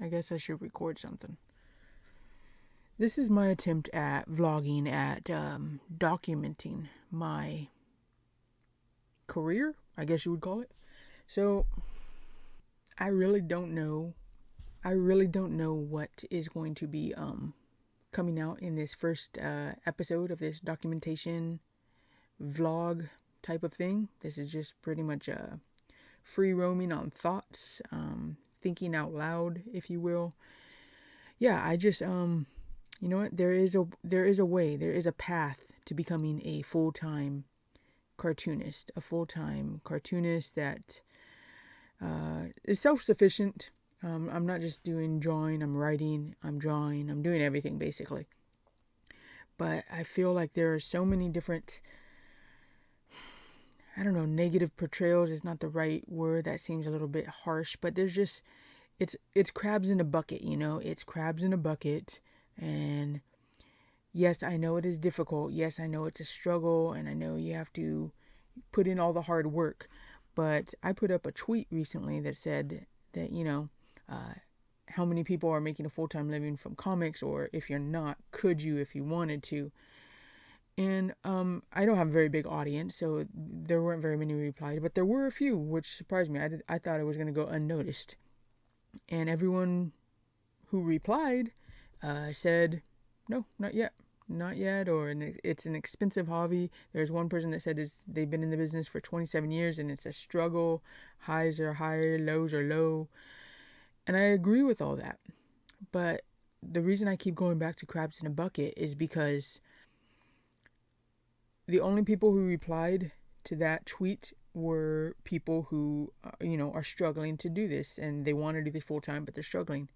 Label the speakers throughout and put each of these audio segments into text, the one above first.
Speaker 1: I guess I should record something. This is my attempt at vlogging, at documenting my career, I guess you would call it. So, I really don't know. I really don't know what is going to be coming out in this first episode of this documentation vlog type of thing. This is just pretty much free roaming on thoughts, thinking out loud, if you will. Yeah, I just you know what? There is a way, there is a path to becoming a full-time cartoonist, that is self-sufficient. I'm not just doing drawing, I'm writing, I'm drawing, I'm doing everything basically. But I feel like there are so many different, I don't know, negative portrayals is not the right word. That seems a little bit harsh, but there's just, it's crabs in a bucket, It's crabs in a bucket. And yes, I know it is difficult. Yes, I know it's a struggle, and I know you have to put in all the hard work. But I put up a tweet recently that said that, uh, how many people are making a full-time living from comics, or if you're not, could you if you wanted to? And I don't have a very big audience, so there weren't very many replies, but there were a few, which surprised me. I thought it was going to go unnoticed. And everyone who replied said, no, not yet. Not yet, or it's an expensive hobby. There's one person that said they've been in the business for 27 years and it's a struggle. Highs are high, lows are low. And I agree with all that. But the reason I keep going back to crabs in a bucket is because the only people who replied to that tweet were people who, are struggling to do this, and they want to do this full time, but they're struggling.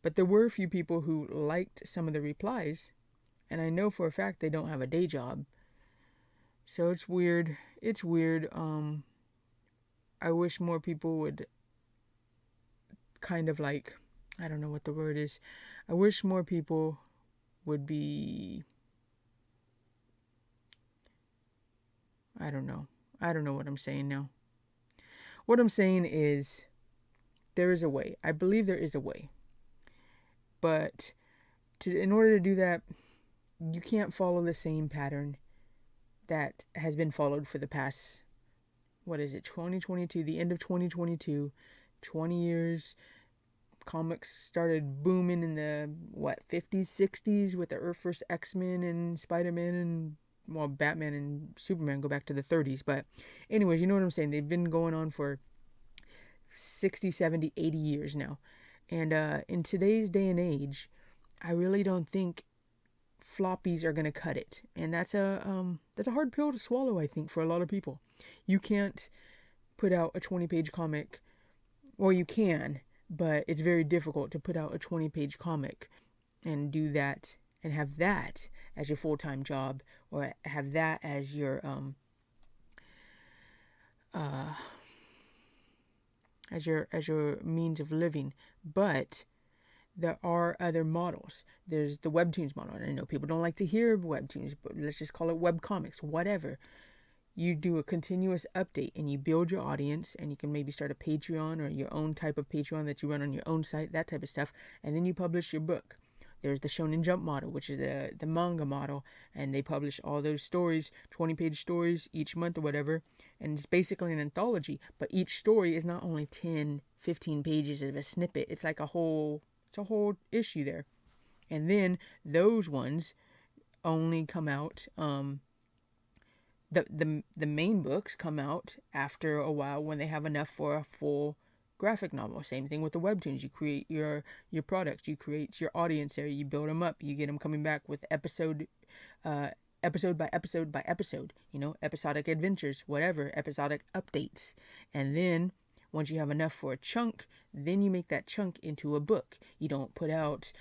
Speaker 1: But there were a few people who liked some of the replies, and I know for a fact they don't have a day job. So it's weird. It's weird. I wish more people would kind of like, I don't know what the word is. I wish more people would be, I don't know. I don't know what I'm saying now. What I'm saying is there is a way. I believe there is a way. But in order to do that, you can't follow the same pattern that has been followed for the past, what is it, 2022, the end of 2022, 20 years. Comics started booming in the, 50s, 60s with the first X-Men and Spider-Man and, Batman and Superman go back to the 30s. But anyways, you know what I'm saying? They've been going on for 60, 70, 80 years now. And in today's day and age, I really don't think floppies are going to cut it. And that's a hard pill to swallow, I think, for a lot of people. You can't put out a 20-page comic. Well, you can, but it's very difficult to put out a 20-page comic and do that and have that as your full-time job, or have that as your uh as your means of living. But there are other models. There's the webtoons model, and I know people don't like to hear webtoons, but let's just call it webcomics, whatever. You do a continuous update and you build your audience, and you can maybe start a Patreon or your own type of Patreon that you run on your own site, that type of stuff, and then you publish your book. There's the Shonen Jump model, which is the manga model, and they publish all those stories, 20-page stories each month or whatever, and it's basically an anthology, but each story is not only 10, 15 pages of a snippet. It's like a whole issue there. And then those ones only come out, the main books come out after a while when they have enough for a full graphic novel. Same thing with the webtoons. You create your products, you create your audience area, you build them up, you get them coming back with episode by episode by episode, episodic adventures, whatever, episodic updates. And then once you have enough for a chunk, then you make that chunk into a book. You don't put out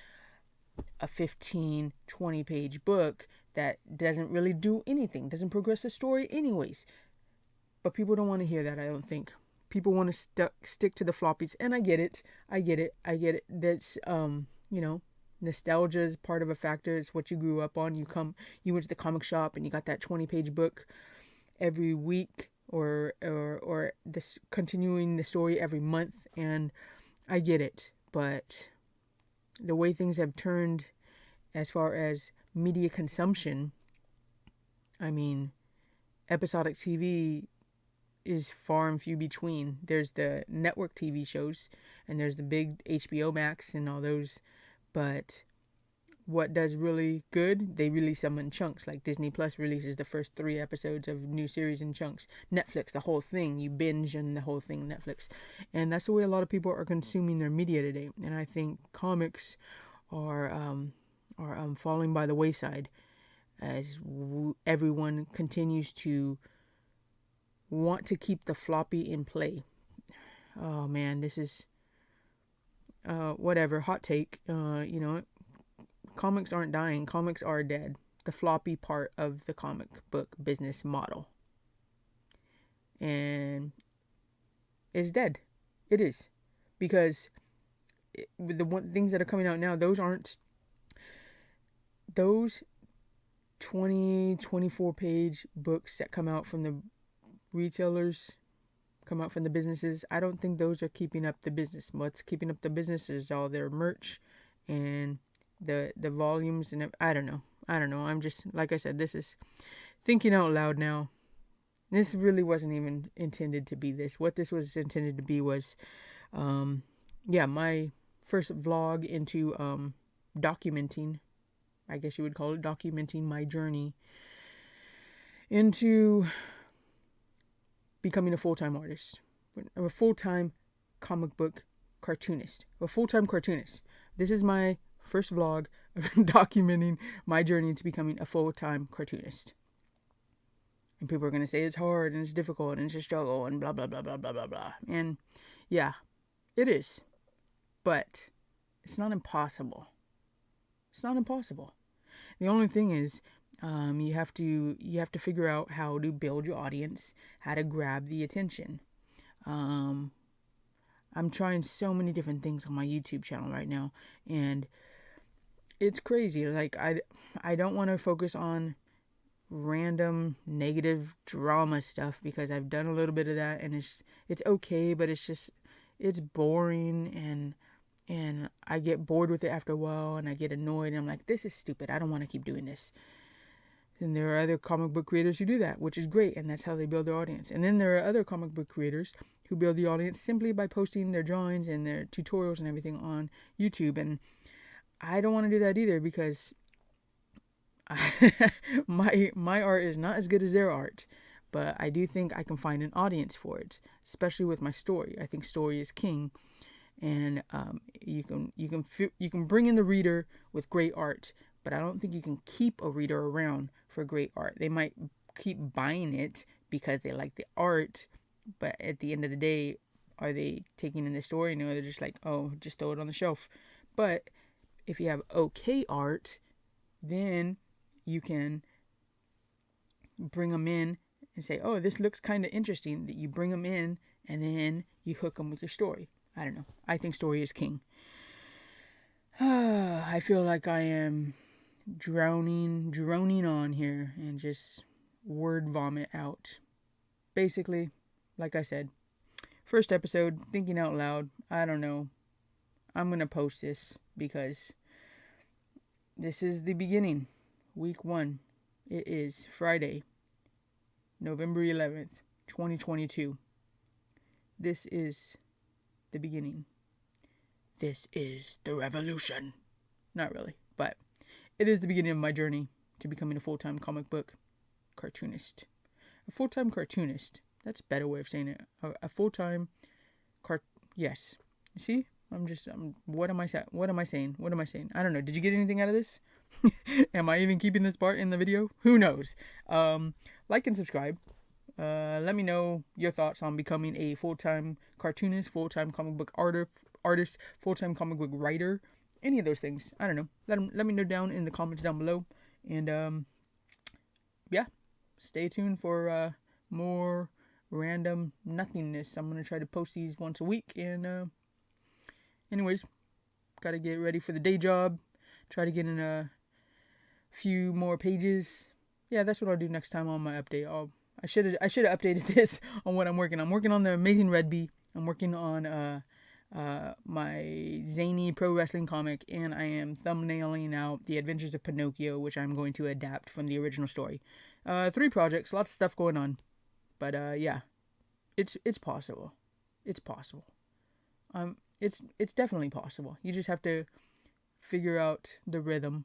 Speaker 1: a 15, 20-page book that doesn't really do anything, doesn't progress the story anyways. But people don't want to hear that, I don't think. People want to stick to the floppies, and I get it. That's, nostalgia is part of a factor. It's what you grew up on. You went to the comic shop and you got that 20-page book every week, or this continuing the story every month, and I get it. But the way things have turned as far as media consumption, I mean, episodic TV is far and few between. There's the network TV shows, and there's the big HBO Max and all those. But what does really good, they release them in chunks. Like Disney Plus releases the first 3 episodes of new series in chunks. Netflix, the whole thing, you binge on the whole thing, Netflix. And that's the way a lot of people are consuming their media today. And I think comics are falling by the wayside as everyone continues to want to keep the floppy in play. Oh man, this is whatever, hot take. Comics aren't dying, comics are dead. The floppy part of the comic book business model. And it's dead. It is. Because the things that are coming out now, those 24 page books that come out from the retailers, come out from the businesses, I don't think those are keeping up the business. What's keeping up the business is all their merch and the volumes, and I don't know. I'm just, like I said, this is thinking out loud now. This really wasn't even intended to be this. What this was intended to be was my first vlog into documenting, I guess you would call it, documenting my journey into becoming a full-time artist. I'm a full-time comic book cartoonist. A full-time cartoonist. This is my first vlog of documenting my journey to becoming a full-time cartoonist. And people are going to say it's hard and it's difficult and it's a struggle and blah, blah, blah, blah, blah, blah, blah. And yeah, it is. But it's not impossible. It's not impossible. The only thing is, you have to figure out how to build your audience, how to grab the attention. I'm trying so many different things on my YouTube channel right now, and it's crazy. Like I don't want to focus on random negative drama stuff because I've done a little bit of that, and it's okay, but it's boring, and I get bored with it after a while, and I get annoyed, and I'm like, this is stupid. I don't want to keep doing this. And there are other comic book creators who do that, which is great, and that's how they build their audience. And then there are other comic book creators who build the audience simply by posting their drawings and their tutorials and everything on YouTube. And I don't want to do that either because my art is not as good as their art. But I do think I can find an audience for it, especially with my story. I think story is king, and you can bring in the reader with great art, but I don't think you can keep a reader around for great art. They might keep buying it because they like the art, but at the end of the day, are they taking in the story? No, they're just like, oh, just throw it on the shelf. But if you have okay art, then you can bring them in and say, oh, this looks kind of interesting. That you bring them in and then you hook them with your story. I don't know. I think story is king. I feel like I am droning on here and just word vomit out. Basically, like I said, first episode, thinking out loud. I don't know. I'm going to post this because this is the beginning. Week 1. It is Friday, November 11th, 2022. This is the beginning. This is the revolution. Not really, but it is the beginning of my journey to becoming a full-time comic book cartoonist. A full-time cartoonist. That's a better way of saying it. A full-time yes. See? What am I saying? I don't know. Did you get anything out of this? Am I even keeping this part in the video? Who knows? Like and subscribe. Let me know your thoughts on becoming a full-time cartoonist, full-time comic book artist, full-time comic book writer, any of those things. I don't know. Let me know down in the comments down below. And stay tuned for more random nothingness. I'm gonna try to post these once a week. And anyways, gotta get ready for the day job. Try to get in a few more pages. Yeah, that's what I'll do next time on my update. I should have updated this on what I'm working on. I'm working on the Amazing Red Bee. I'm working on my zany pro wrestling comic, and I am thumbnailing out The Adventures of Pinocchio, which I'm going to adapt from the original story. 3 projects, lots of stuff going on, but yeah, it's possible. It's possible. It's definitely possible. You just have to figure out the rhythm,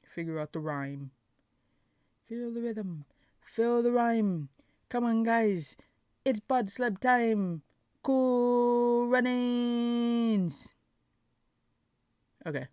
Speaker 1: figure out the rhyme, feel the rhythm, feel the rhyme. Come on, guys, it's Bud Slip time. Cool runnings. Okay.